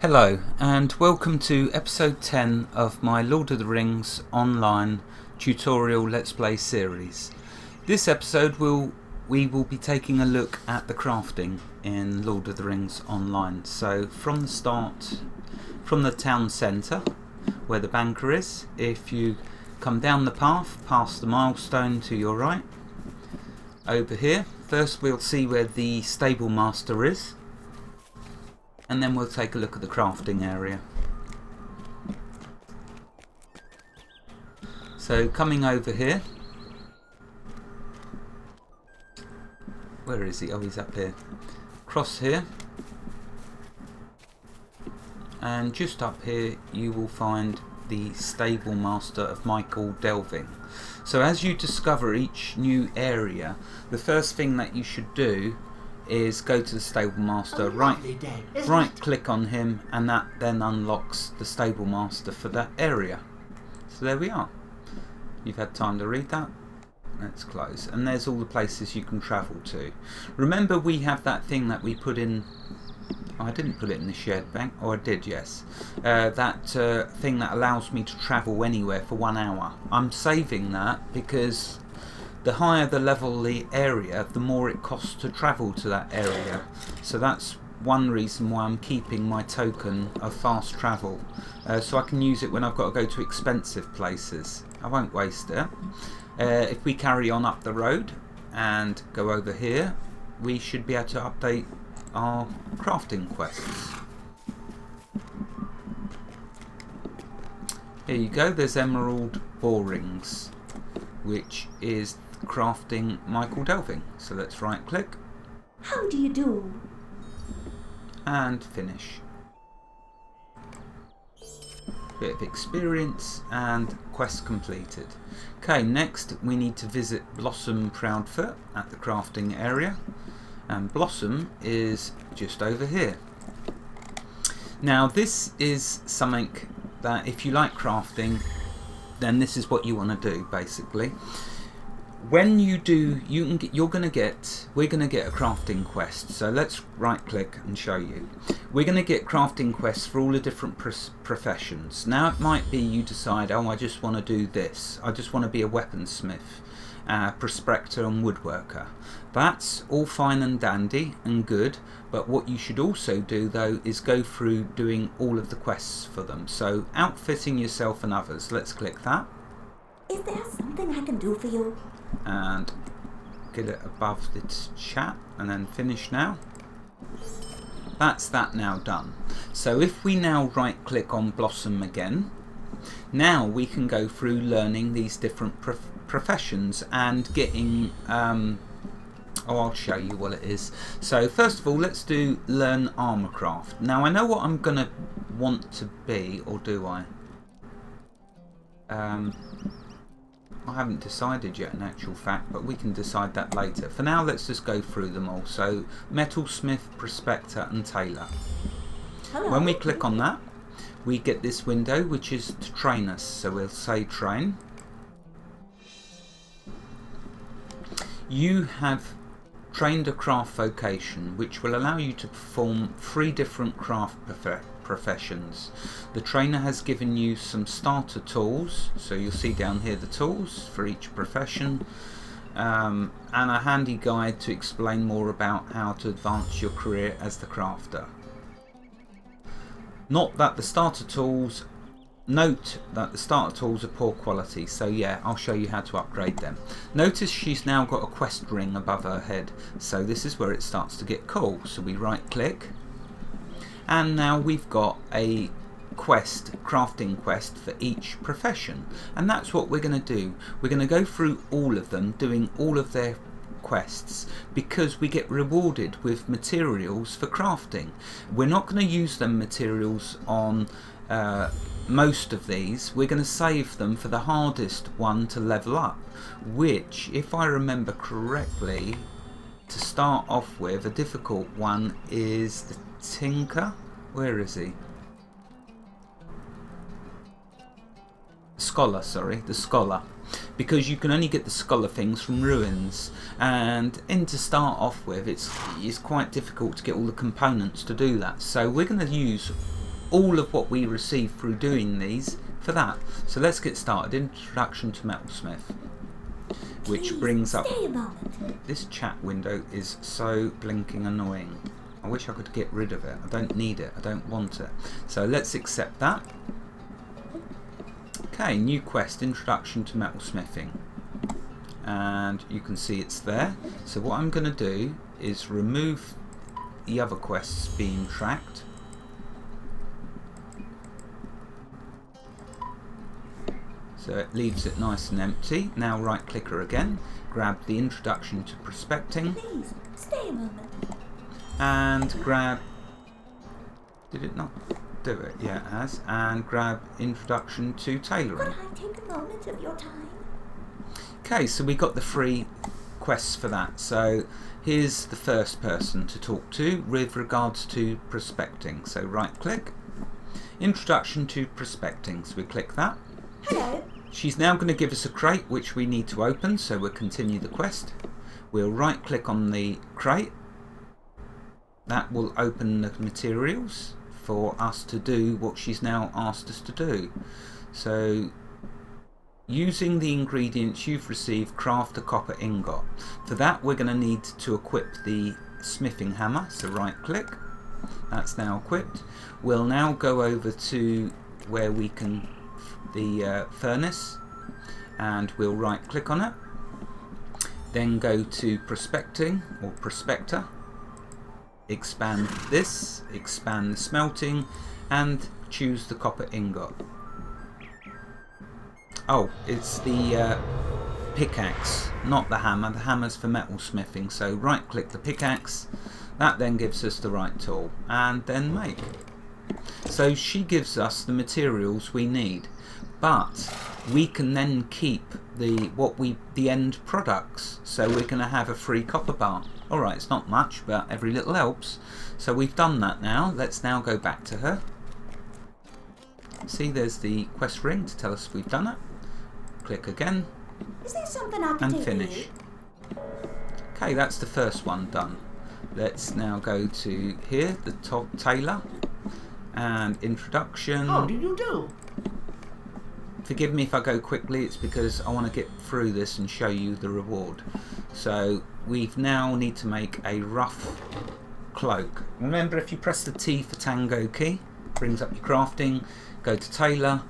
Hello and welcome to episode 10 of my Lord of the Rings online tutorial Let's Play series. This episode we will be taking a look at the crafting in Lord of the Rings online. So from the start, from the town centre where the banker is, if you come down the path past the milestone to your right, over here, first we'll see where the stable master is. And then we'll take a look at the crafting area. So coming over here, where is he? Oh, he's up here. Cross here, and just up here you will find the stable master of Michael Delving. So as you discover each new area, the first thing that you should do is go to the stable master, right click on him, and that then unlocks the stable master for that area. So there we are. You've had time to read that. Let's close. And there's all the places you can travel to. Remember, we have that thing that we put in. Oh, I didn't put it in the shared bank. Oh, I did, yes. That thing that allows me to travel anywhere for 1 hour. I'm saving that because the higher the level the area, the more it costs to travel to that area. So that's one reason why I'm keeping my token of fast travel, so I can use it when I've got to go to expensive places. I won't waste it. If we carry on up the road and go over here, we should be able to update our crafting quests. Here you go, there's emerald borings, which is crafting Michael Delving. So let's right click. How do you do? And finish. Bit of experience and quest completed. Okay, next we need to visit Blossom Proudfoot at the crafting area. And Blossom is just over here. Now this is something that if you like crafting, then this is what you want to do basically. When you do, we're going to get a crafting quest. So let's right click and show you. We're going to get crafting quests for all the different professions. Now it might be you decide, oh, I just want to do this. I just want to be a weaponsmith, prospector and woodworker. That's all fine and dandy and good, but what you should also do though is go through doing all of the quests for them. So outfitting yourself and others. Let's click that. Is there something I can do for you? And get it above the chat and then finish now. That's that now done. So if we now right click on Blossom again, now we can go through learning these different professions and getting I'll show you what it is. So first of all, let's do learn armorcraft. Now I know what I'm gonna want to be, or do I? I haven't decided yet in actual fact, but we can decide that later. For now, let's just go through them all. So, Metalsmith, Prospector and Tailor. Hello. When we click on that, we get this window which is to train us. So we'll say train. You have trained a craft vocation which will allow you to perform 3 different craft professions. The trainer has given you some starter tools, so you'll see down here the tools for each profession, and a handy guide to explain more about how to advance your career as the crafter. Note that the starter tools are poor quality, so yeah, I'll show you how to upgrade them. Notice she's now got a quest ring above her head, so this is where it starts to get cool. So we right click, and now we've got a crafting quest for each profession, and that's what we're going to do. We're going to go through all of them, doing all of their quests, because we get rewarded with materials for crafting. We're not going to use them materials on most of these. We're going to save them for the hardest one to level up, which, if I remember correctly, to start off with, a difficult one is the Tinker. Where is he? Scholar, sorry, the Scholar. Because you can only get the Scholar things from ruins, and to start off with, it's quite difficult to get all the components to do that. So we're going to use all of what we receive through doing these for that. So let's get started. Introduction to Metalsmith, which Please, brings up stay a moment. this chat window is so blinking annoying. I wish I could get rid of it. I don't need it. I don't want it. So let's accept that. Okay, new quest, Introduction to Metalsmithing. And you can see it's there. So what I'm going to do is remove the other quests being tracked. So it leaves it nice and empty. Now right click her again, grab the Introduction to Prospecting, Please, stay a moment. and grab, did it not do it? Yeah, it has. And grab Introduction to Could Tailoring. I take a moment of your time? Okay, so we got the free quests for that. So here's the first person to talk to with regards to prospecting. So right click, Introduction to Prospecting. So we click that. Hello. She's now going to give us a crate which we need to open, so we'll continue the quest. We'll right click on the crate. That will open the materials for us to do what she's now asked us to do. So using the ingredients you've received, craft a copper ingot. For that we're going to need to equip the smithing hammer, so right click. That's now equipped. We'll now go over to where we can the furnace, and we'll right click on it, then go to prospecting or prospector, expand this, expand the smelting, and choose the copper ingot. Oh, it's the pickaxe, not the hammer. The hammer's for metal smithing, so right click the pickaxe. That then gives us the right tool, and then make. So she gives us the materials we need, but we can then keep the end products. So we're going to have a free copper bar. Alright, it's not much, but every little helps. So we've done that now. Let's now go back to her. See, there's the quest ring to tell us we've done it. Click again Is there something I can and do for finish. you? Okay, that's the first one done. Let's now go to here, the top tailor, and introduction. How do you do? Forgive me if I go quickly, it's because I want to get through this and show you the reward. So we've now need to make a rough cloak. Remember, if you press the T for Tango key, brings up your crafting, go to tailor,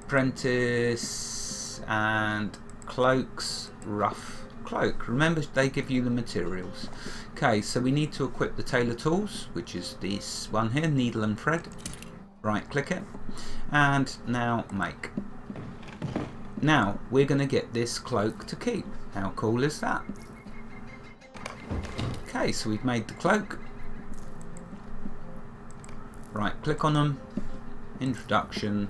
apprentice, and cloaks, rough cloak. Remember, they give you the materials. Okay, so we need to equip the tailor tools, which is this one here, needle and thread. Right click it, and now make. Now we're going to get this cloak to keep. How cool is that? Okay, so we've made the cloak. Right click on them, introduction,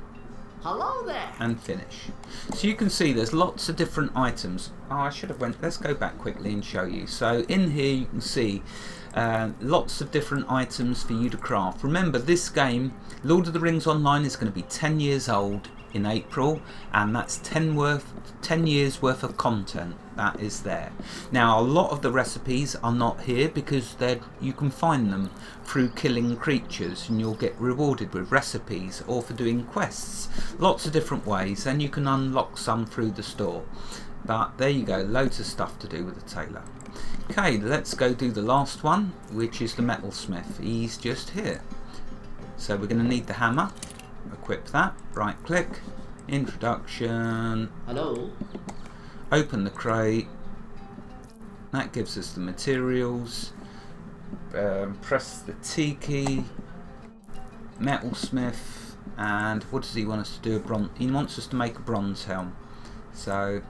Hello there. and finish. So you can see there's lots of different items. Oh, I should have went, let's go back quickly and show you. So in here you can see lots of different items for you to craft. Remember, this game, Lord of the Rings Online, is going to be 10 years old in April, and that's 10 years worth of content that is there. Now, a lot of the recipes are not here because you can find them through killing creatures, and you'll get rewarded with recipes or for doing quests. Lots of different ways, and you can unlock some through the store. But there you go, loads of stuff to do with the tailor. Okay, let's go do the last one, which is the metalsmith. He's just here. So we're going to need the hammer. Equip that, right click, introduction, Hello. open the crate. That gives us the materials. Press the T key, metalsmith, and what does he want us to do? He wants us to make a bronze helm. So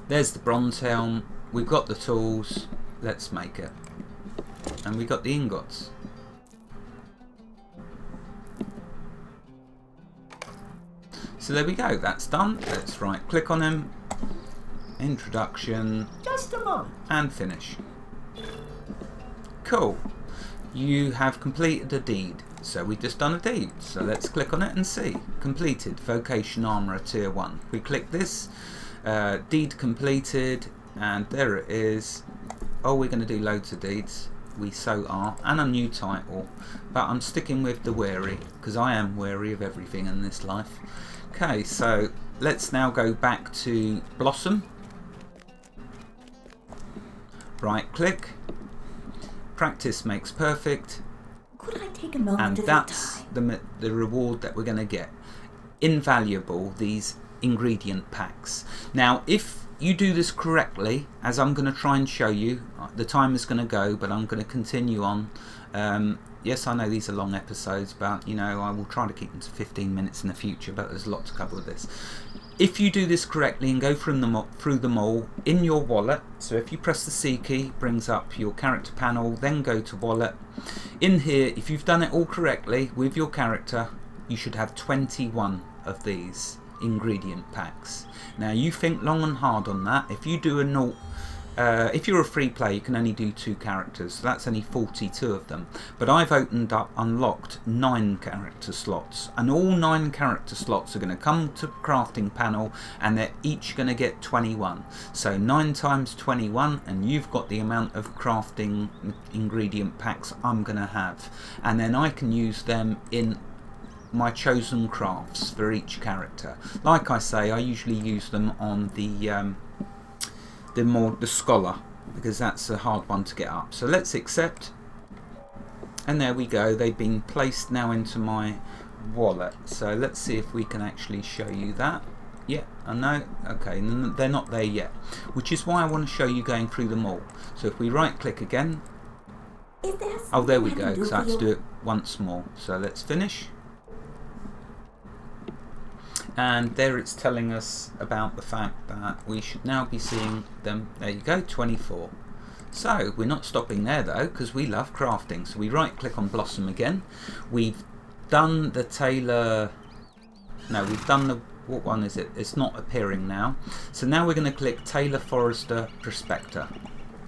there's the bronze helm. We've got the tools. Let's make it. And we got the ingots. So there we go, that's done. Let's right click on him, introduction, Just a moment. and finish. Cool. You have completed a deed. So we've just done a deed. So let's click on it and see. Completed, Vocation Armourer Tier 1. We click this, deed completed, and there it is. Oh, we're going to do loads of deeds. we so are, and a new title, but I'm sticking with the wary because I am wary of everything in this life. Okay, so let's now go back to Blossom. Right click, practice makes perfect, Could I take a moment and of your that's time? the reward that we're going to get. Invaluable, these ingredient packs. Now if you do this correctly, as I'm going to try and show you, the time is going to go, but I'm going to continue on. Yes, I know these are long episodes, but you know, I will try to keep them to 15 minutes in the future, but there's a lot to cover with this. If you do this correctly and go through them all in your wallet, so if you press the C key, it brings up your character panel, then go to wallet. In here, if you've done it all correctly with your character, you should have 21 of these ingredient packs. Now you think long and hard on that. If you do a naught, if you're a free player, you can only do 2 characters, so that's only 42 of them. But I've unlocked 9 character slots, and all 9 character slots are going to come to the crafting panel, and they're each going to get 21. So 9 times 21, and you've got the amount of crafting ingredient packs I'm going to have, and then I can use them in my chosen crafts for each character. Like I say, I usually use them on the scholar, because that's a hard one to get up. So let's accept, and there we go, they've been placed now into my wallet. So let's see if we can actually show you that. Yeah, I know. Okay, they're not there yet, which is why I want to show you going through them all. So if we right click again, Is there oh there we something go, I can do so I for have to you? do it once more. So let's finish. And there it's telling us about the fact that we should now be seeing them. There you go, 24. So we're not stopping there though, because we love crafting. So we right click on Blossom again. We've done the Tailor, no, we've done the, what one is it? It's not appearing now. So now we're going to click Tailor Forester Prospector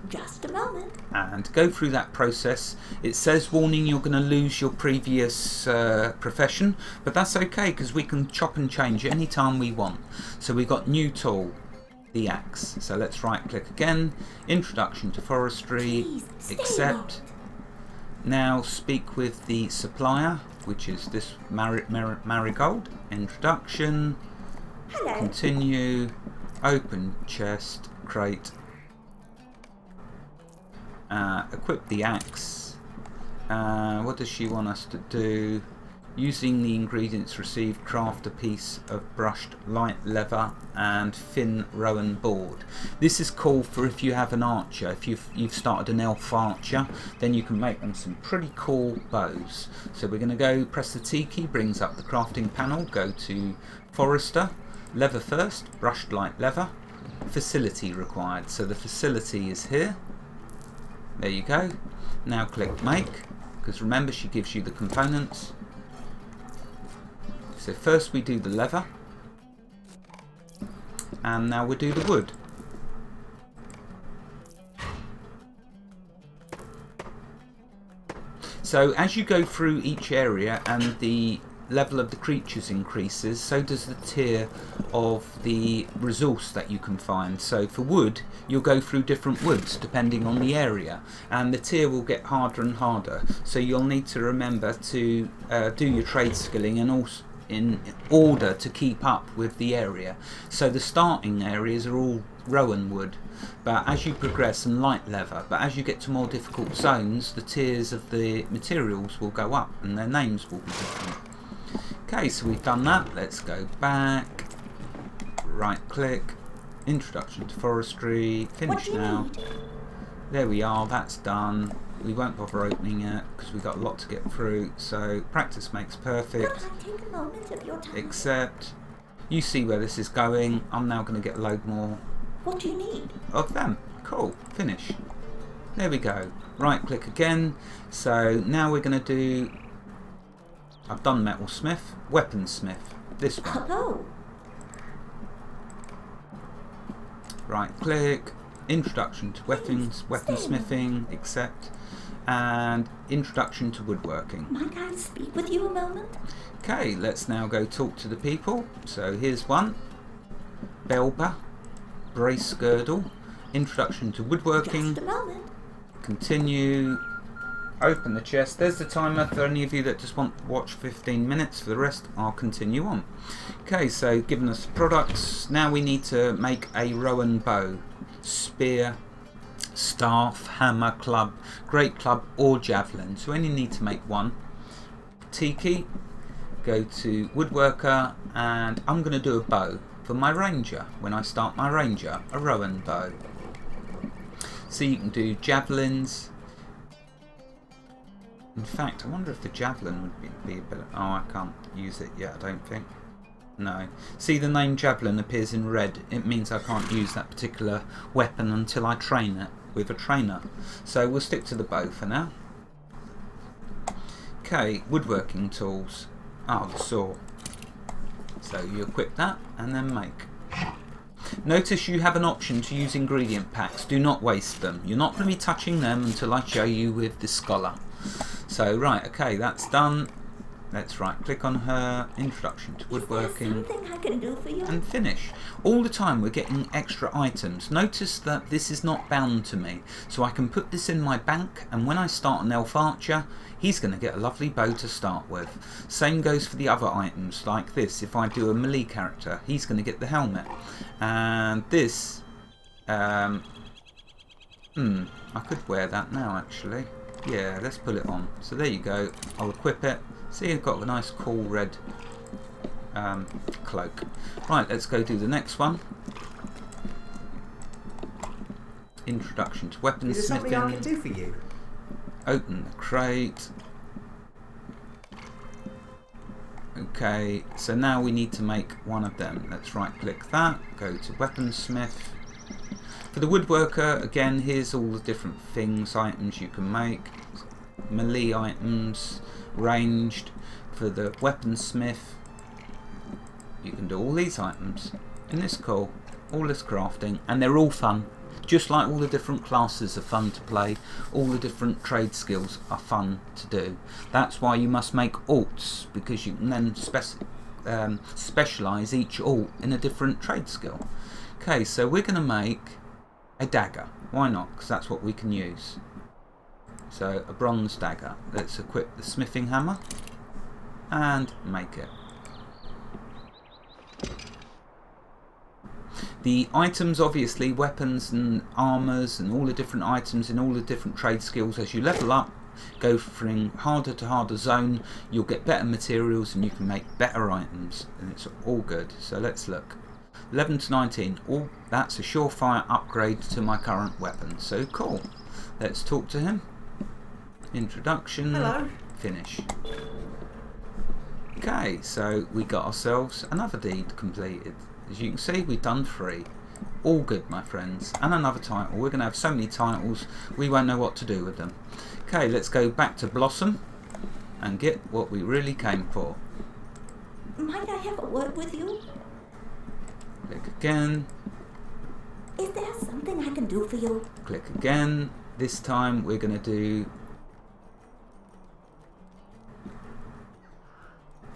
Just a moment. and go through that process. It says warning, you're going to lose your previous profession, but that's okay because we can chop and change it anytime we want. So we've got new tool, the axe. So let's right click again, introduction to forestry, Please, stay accept. Now speak with the supplier, which is this Marigold. Introduction, Hello. continue, open chest, crate. Equip the axe. What does she want us to do? Using the ingredients received, craft a piece of brushed light leather and thin rowan board. This is cool for if you have an archer. If you've started an elf archer, then you can make them some pretty cool bows. So we're going to go press the T key, brings up the crafting panel. Go to Forester, leather first, brushed light leather, facility required. So the facility is here. There you go. Now click make, because remember she gives you the components. So first we do the leather, and now we do the wood. So as you go through each area and the level of the creatures increases, so does the tier of the resource that you can find. So for wood, you'll go through different woods depending on the area, and the tier will get harder and harder. So you'll need to remember to do your trade skilling and also in order to keep up with the area. So the starting areas are all rowan wood, but as you progress, and light leather, but as you get to more difficult zones, the tiers of the materials will go up and their names will be different. Okay, so we've done that. Let's go back, right click, introduction to forestry, finish now. There we are, that's done. We won't bother opening it because we've got a lot to get through. So practice makes perfect. Could I take a moment of your time? Accept. You see where this is going. I'm now going to get a load more What do you need? of them. Cool. Finish. There we go. Right click again. So now we're going to do, I've done metalsmith, weaponsmith, this one. Hello. Right click, introduction to weaponsmithing, accept, and introduction to woodworking. Might I speak with you a moment? Okay, let's now go talk to the people. So here's one, Belba, brace girdle, introduction to woodworking, Just a moment. continue, Open the chest. There's the timer for any of you that just want to watch 15 minutes. For the rest, I'll continue on. Okay, so given us the products, now we need to make a Rowan bow, spear, staff, hammer, club, great club, or javelin. So we only need to make one. Tiki, go to woodworker, and I'm going to do a bow for my ranger. When I start my ranger, a Rowan bow. So you can do javelins. In fact, I wonder if the javelin would be a bit... Oh, I can't use it yet, I don't think. No. See, the name javelin appears in red. It means I can't use that particular weapon until I train it with a trainer. So we'll stick to the bow for now. Okay, woodworking tools. Oh, the saw. So you equip that and then make. Notice you have an option to use ingredient packs. Do not waste them. You're not going to be touching them until I show you with the scholar. So, right, okay, that's done. Let's right click on her, introduction to woodworking, Is there something I can do for you? and finish. All the time we're getting extra items. Notice that this is not bound to me, so I can put this in my bank, and when I start an elf archer, he's going to get a lovely bow to start with. Same goes for the other items, like this. If I do a melee character, he's going to get the helmet. And this, I could wear that now actually. Yeah, let's put it on. So there you go. I'll equip it. See, I've got a nice cool red cloak. Right, let's go do the next one. Introduction to weaponsmithing. Is there something I can do for you? Open the crate. Okay, so now we need to make one of them. Let's right click that, go to weaponsmith. For the woodworker, again, here's all the different things, items you can make. Melee items, ranged. For the weaponsmith, you can do all these items. Isn't this cool? All this crafting, and they're all fun. Just like all the different classes are fun to play, all the different trade skills are fun to do. That's why you must make alts, because you can then specialise each alt in a different trade skill. Okay, so we're going to make a dagger. Why not? Because that's what we can use. So a bronze dagger. Let's equip the smithing hammer and make it. The items, obviously, weapons and armours and all the different items in all the different trade skills, as you level up, go from harder to harder zone, you'll get better materials and you can make better items, and it's all good. So let's look. 11 to 19, oh, that's a surefire upgrade to my current weapon, so cool. Let's talk to him. Introduction. Hello. Finish. Okay, so we got ourselves another deed completed. As you can see, we've done 3. All good, my friends. And another title. We're going to have so many titles, we won't know what to do with them. Okay, let's go back to Blossom and get what we really came for. Might I have a word with you? Click again. Is there something I can do for you? Click again. This time we're going to do...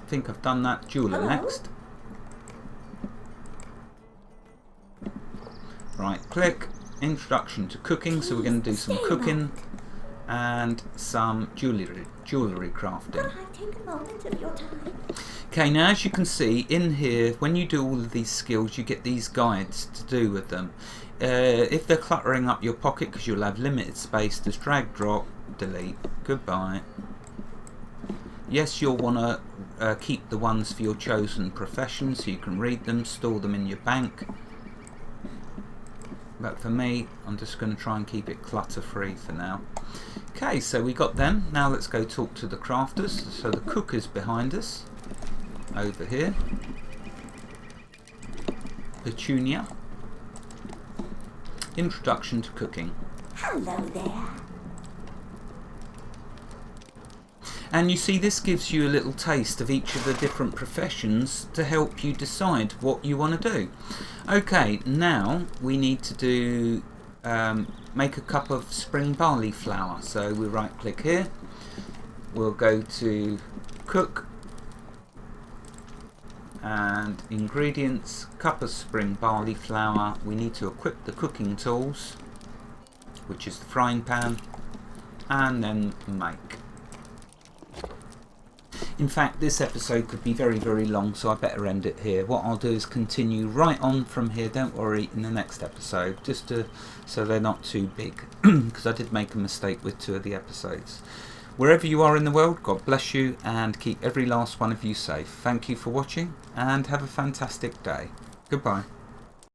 I think I've done that. Jeweler Hello? next. Right click, introduction to cooking, so we're going to do some cooking and some jewellery crafting. Could I take a moment of your time? Okay, now as you can see in here, when you do all of these skills, you get these guides to do with them. If they're cluttering up your pocket, because you'll have limited space, just drag, drop, delete, goodbye. Yes, you'll want to keep the ones for your chosen profession so you can read them, store them in your bank. But for me, I'm just going to try and keep it clutter free for now. Okay, so we got them. Now let's go talk to the crafters. So the cook is behind us, over here. Petunia. Introduction to cooking. Hello there. And you see, this gives you a little taste of each of the different professions to help you decide what you want to do. Okay, now we need to do make a cup of spring barley flour. So we right click here, we'll go to cook and ingredients, cup of spring barley flour. We need to equip the cooking tools, which is the frying pan, and then make. In fact, this episode could be very, very long, so I better end it here. What I'll do is continue right on from here, don't worry, in the next episode, just so they're not too big, because I did make a mistake with 2 of the episodes. Wherever you are in the world, God bless you and keep every last one of you safe. Thank you for watching and have a fantastic day. Goodbye.